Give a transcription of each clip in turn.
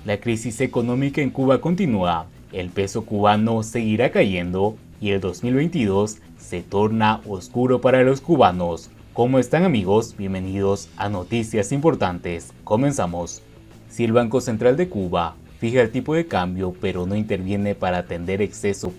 La crisis económica en Cuba continúa, el peso cubano seguirá cayendo y el 2022 se torna oscuro para los cubanos. ¿Cómo están, amigos? Bienvenidos a Noticias Importantes. Comenzamos. Si el Banco Central de Cuba fija el tipo de cambio pero no interviene para atender excesos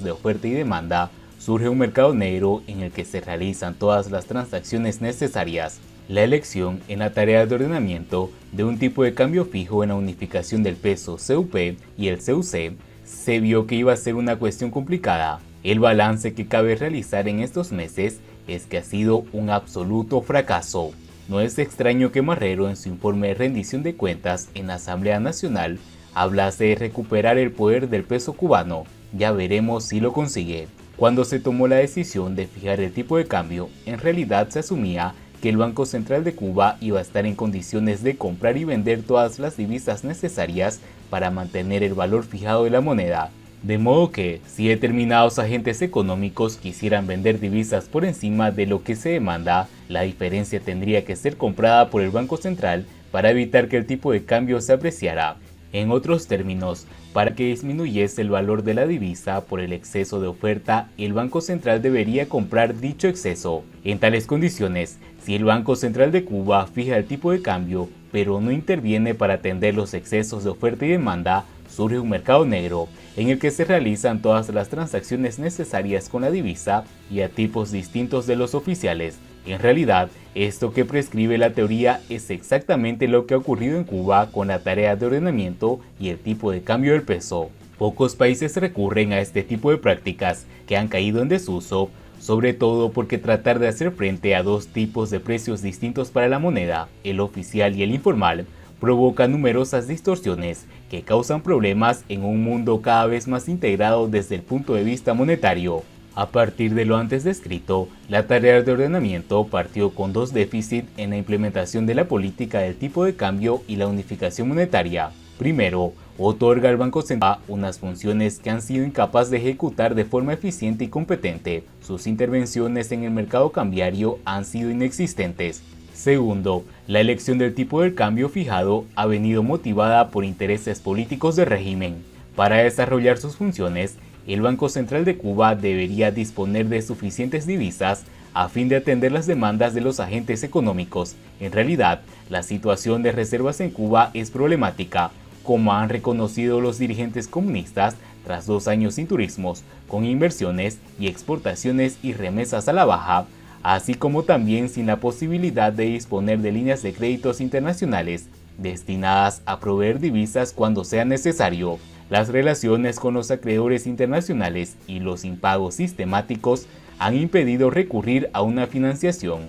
de oferta y demanda, surge un mercado negro en el que se realizan todas las transacciones necesarias. La elección en la tarea de ordenamiento de un tipo de cambio fijo en la unificación del peso CUP y el CUC se vio que iba a ser una cuestión complicada. El balance que cabe realizar en estos meses es que ha sido un absoluto fracaso. No es extraño que Marrero, en su informe de rendición de cuentas en la Asamblea Nacional, hablase de recuperar el poder del peso cubano. Ya veremos si lo consigue. Cuando se tomó la decisión de fijar el tipo de cambio, en realidad se asumía que el Banco Central de Cuba iba a estar en condiciones de comprar y vender todas las divisas necesarias para mantener el valor fijado de la moneda. De modo que, si determinados agentes económicos quisieran vender divisas por encima de lo que se demanda, la diferencia tendría que ser comprada por el Banco Central para evitar que el tipo de cambio se apreciara. En otros términos, para que disminuyese el valor de la divisa por el exceso de oferta, el Banco Central debería comprar dicho exceso. En tales condiciones, si el Banco Central de Cuba fija el tipo de cambio, pero no interviene para atender los excesos de oferta y demanda, surge un mercado negro, en el que se realizan todas las transacciones necesarias con la divisa y a tipos distintos de los oficiales. En realidad, esto que prescribe la teoría es exactamente lo que ha ocurrido en Cuba con la tarea de ordenamiento y el tipo de cambio del peso. Pocos países recurren a este tipo de prácticas que han caído en desuso, sobre todo porque tratar de hacer frente a dos tipos de precios distintos para la moneda, el oficial y el informal, provoca numerosas distorsiones que causan problemas en un mundo cada vez más integrado desde el punto de vista monetario. A partir de lo antes descrito, la tarea de ordenamiento partió con dos déficits en la implementación de la política del tipo de cambio y la unificación monetaria. Primero, otorga al Banco Central unas funciones que han sido incapaz de ejecutar de forma eficiente y competente. Sus intervenciones en el mercado cambiario han sido inexistentes. Segundo, la elección del tipo de cambio fijado ha venido motivada por intereses políticos del régimen. Para desarrollar sus funciones, el Banco Central de Cuba debería disponer de suficientes divisas a fin de atender las demandas de los agentes económicos. En realidad, la situación de reservas en Cuba es problemática, como han reconocido los dirigentes comunistas tras 2 años sin turismos, con inversiones y exportaciones y remesas a la baja, así como también sin la posibilidad de disponer de líneas de créditos internacionales destinadas a proveer divisas cuando sea necesario. Las relaciones con los acreedores internacionales y los impagos sistemáticos han impedido recurrir a una financiación.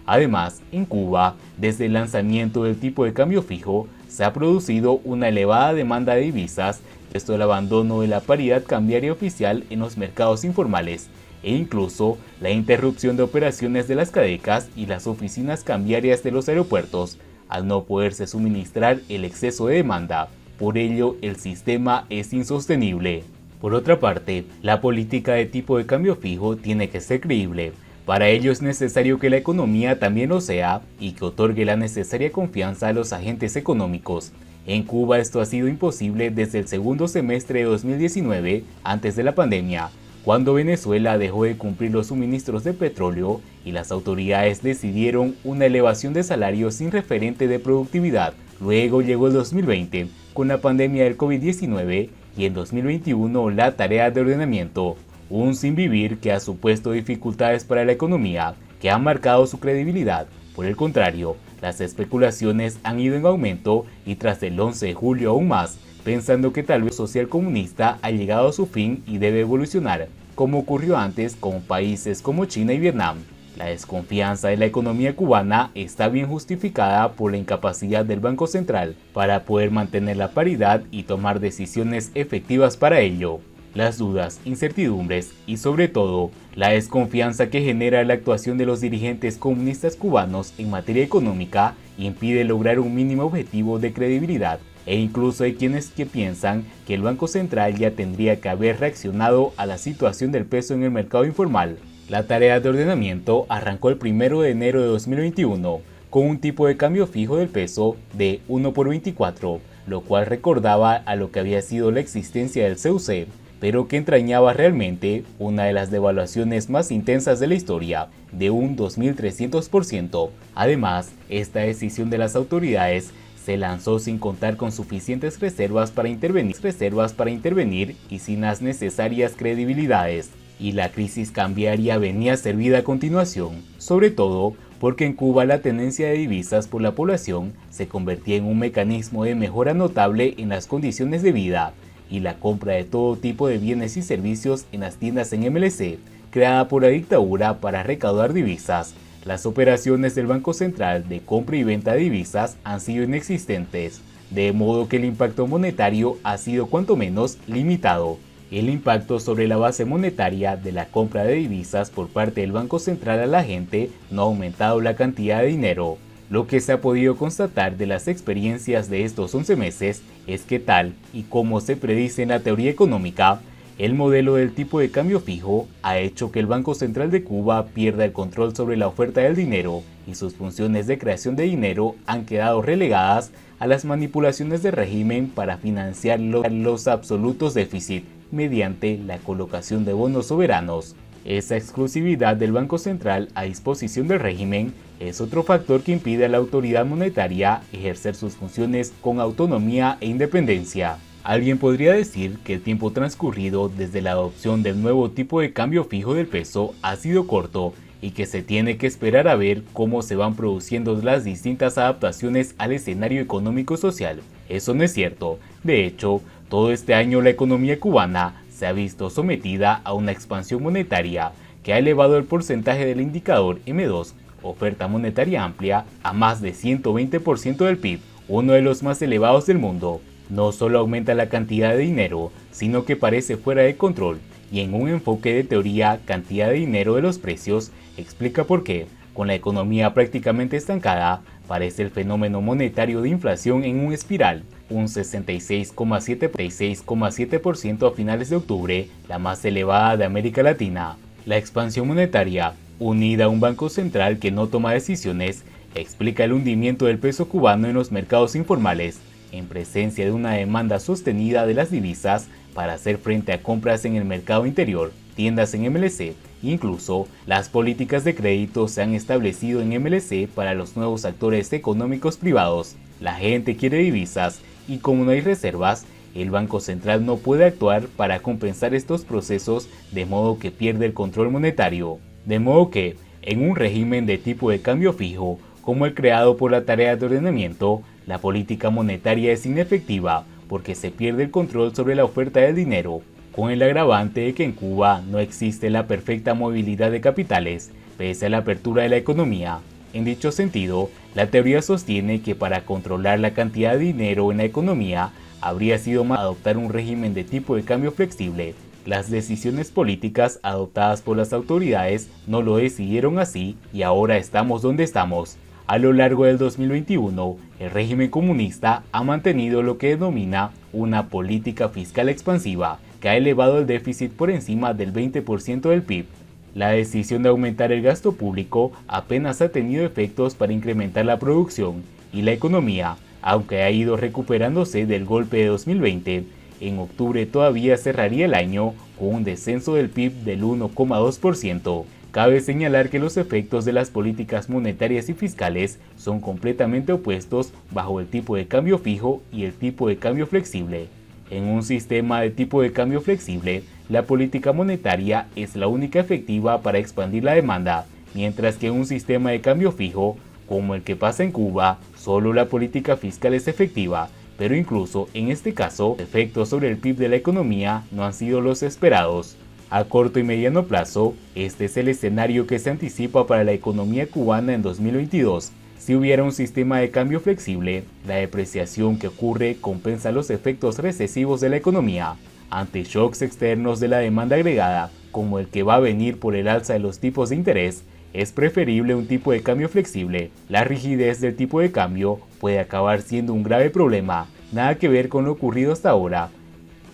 Además, en Cuba, desde el lanzamiento del tipo de cambio fijo, se ha producido una elevada demanda de divisas, esto el abandono de la paridad cambiaria oficial en los mercados informales, e incluso la interrupción de operaciones de las cadecas y las oficinas cambiarias de los aeropuertos, al no poderse suministrar el exceso de demanda. Por ello, el sistema es insostenible. Por otra parte, la política de tipo de cambio fijo tiene que ser creíble. Para ello es necesario que la economía también lo sea y que otorgue la necesaria confianza a los agentes económicos. En Cuba esto ha sido imposible desde el segundo semestre de 2019, antes de la pandemia, cuando Venezuela dejó de cumplir los suministros de petróleo y las autoridades decidieron una elevación de salarios sin referente de productividad. Luego llegó el 2020 con la pandemia del COVID-19 y en 2021 la tarea de ordenamiento, un sinvivir que ha supuesto dificultades para la economía, que ha marcado su credibilidad. Por el contrario, las especulaciones han ido en aumento y tras el 11 de julio aún más, pensando que tal vez el social comunista ha llegado a su fin y debe evolucionar, como ocurrió antes con países como China y Vietnam. La desconfianza de la economía cubana está bien justificada por la incapacidad del Banco Central para poder mantener la paridad y tomar decisiones efectivas para ello. Las dudas, incertidumbres y sobre todo la desconfianza que genera la actuación de los dirigentes comunistas cubanos en materia económica impide lograr un mínimo objetivo de credibilidad. E incluso hay quienes que piensan que el Banco Central ya tendría que haber reaccionado a la situación del peso en el mercado informal. La tarea de ordenamiento arrancó el 1 de enero de 2021, con un tipo de cambio fijo del peso de 1 por 24, lo cual recordaba a lo que había sido la existencia del CUC, pero que entrañaba realmente una de las devaluaciones más intensas de la historia, de un 2300%. Además, esta decisión de las autoridades se lanzó sin contar con suficientes reservas para intervenir y sin las necesarias credibilidades, y la crisis cambiaria venía servida a continuación, sobre todo porque en Cuba la tenencia de divisas por la población se convertía en un mecanismo de mejora notable en las condiciones de vida, y la compra de todo tipo de bienes y servicios en las tiendas en MLC, creada por la dictadura para recaudar divisas. Las operaciones del Banco Central de compra y venta de divisas han sido inexistentes, de modo que el impacto monetario ha sido cuanto menos limitado. El impacto sobre la base monetaria de la compra de divisas por parte del Banco Central a la gente no ha aumentado la cantidad de dinero. Lo que se ha podido constatar de las experiencias de estos 11 meses es que tal y como se predice en la teoría económica, el modelo del tipo de cambio fijo ha hecho que el Banco Central de Cuba pierda el control sobre la oferta del dinero y sus funciones de creación de dinero han quedado relegadas a las manipulaciones del régimen para financiar los absolutos déficits mediante la colocación de bonos soberanos. Esa exclusividad del Banco Central a disposición del régimen es otro factor que impide a la autoridad monetaria ejercer sus funciones con autonomía e independencia. Alguien podría decir que el tiempo transcurrido desde la adopción del nuevo tipo de cambio fijo del peso ha sido corto y que se tiene que esperar a ver cómo se van produciendo las distintas adaptaciones al escenario económico-social. Eso no es cierto. De hecho, todo este año la economía cubana se ha visto sometida a una expansión monetaria que ha elevado el porcentaje del indicador M2, oferta monetaria amplia, a más de 120% del PIB, uno de los más elevados del mundo. No solo aumenta la cantidad de dinero, sino que parece fuera de control, y en un enfoque de teoría cantidad de dinero de los precios, explica por qué, con la economía prácticamente estancada, parece el fenómeno monetario de inflación en una espiral, un 66,7% a finales de octubre, la más elevada de América Latina. La expansión monetaria, unida a un banco central que no toma decisiones, explica el hundimiento del peso cubano en los mercados informales, en presencia de una demanda sostenida de las divisas para hacer frente a compras en el mercado interior, tiendas en MLC. Incluso, las políticas de crédito se han establecido en MLC para los nuevos actores económicos privados. La gente quiere divisas y como no hay reservas, el Banco Central no puede actuar para compensar estos procesos, de modo que pierde el control monetario. De modo que, en un régimen de tipo de cambio fijo, como el creado por la tarea de ordenamiento, la política monetaria es inefectiva porque se pierde el control sobre la oferta del dinero, con el agravante de que en Cuba no existe la perfecta movilidad de capitales, pese a la apertura de la economía. En dicho sentido, la teoría sostiene que para controlar la cantidad de dinero en la economía, habría sido más adoptar un régimen de tipo de cambio flexible. Las decisiones políticas adoptadas por las autoridades no lo decidieron así y ahora estamos donde estamos. A lo largo del 2021, el régimen comunista ha mantenido lo que denomina una política fiscal expansiva, que ha elevado el déficit por encima del 20% del PIB. La decisión de aumentar el gasto público apenas ha tenido efectos para incrementar la producción y la economía, aunque ha ido recuperándose del golpe de 2020. En octubre todavía cerraría el año con un descenso del PIB del 1,2%. Cabe señalar que los efectos de las políticas monetarias y fiscales son completamente opuestos bajo el tipo de cambio fijo y el tipo de cambio flexible. En un sistema de tipo de cambio flexible, la política monetaria es la única efectiva para expandir la demanda, mientras que en un sistema de cambio fijo, como el que pasa en Cuba, solo la política fiscal es efectiva, pero incluso en este caso, los efectos sobre el PIB de la economía no han sido los esperados. A corto y mediano plazo, este es el escenario que se anticipa para la economía cubana en 2022. Si hubiera un sistema de cambio flexible, la depreciación que ocurre compensa los efectos recesivos de la economía. Ante shocks externos de la demanda agregada, como el que va a venir por el alza de los tipos de interés, es preferible un tipo de cambio flexible. La rigidez del tipo de cambio puede acabar siendo un grave problema, nada que ver con lo ocurrido hasta ahora.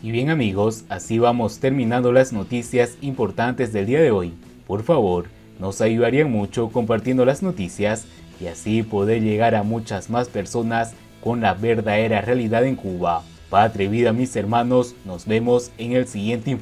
Y bien amigos, así vamos terminando las noticias importantes del día de hoy. Por favor, nos ayudarían mucho compartiendo las noticias, y así poder llegar a muchas más personas con la verdadera realidad en Cuba. Patria y vida, mis hermanos, nos vemos en el siguiente informe.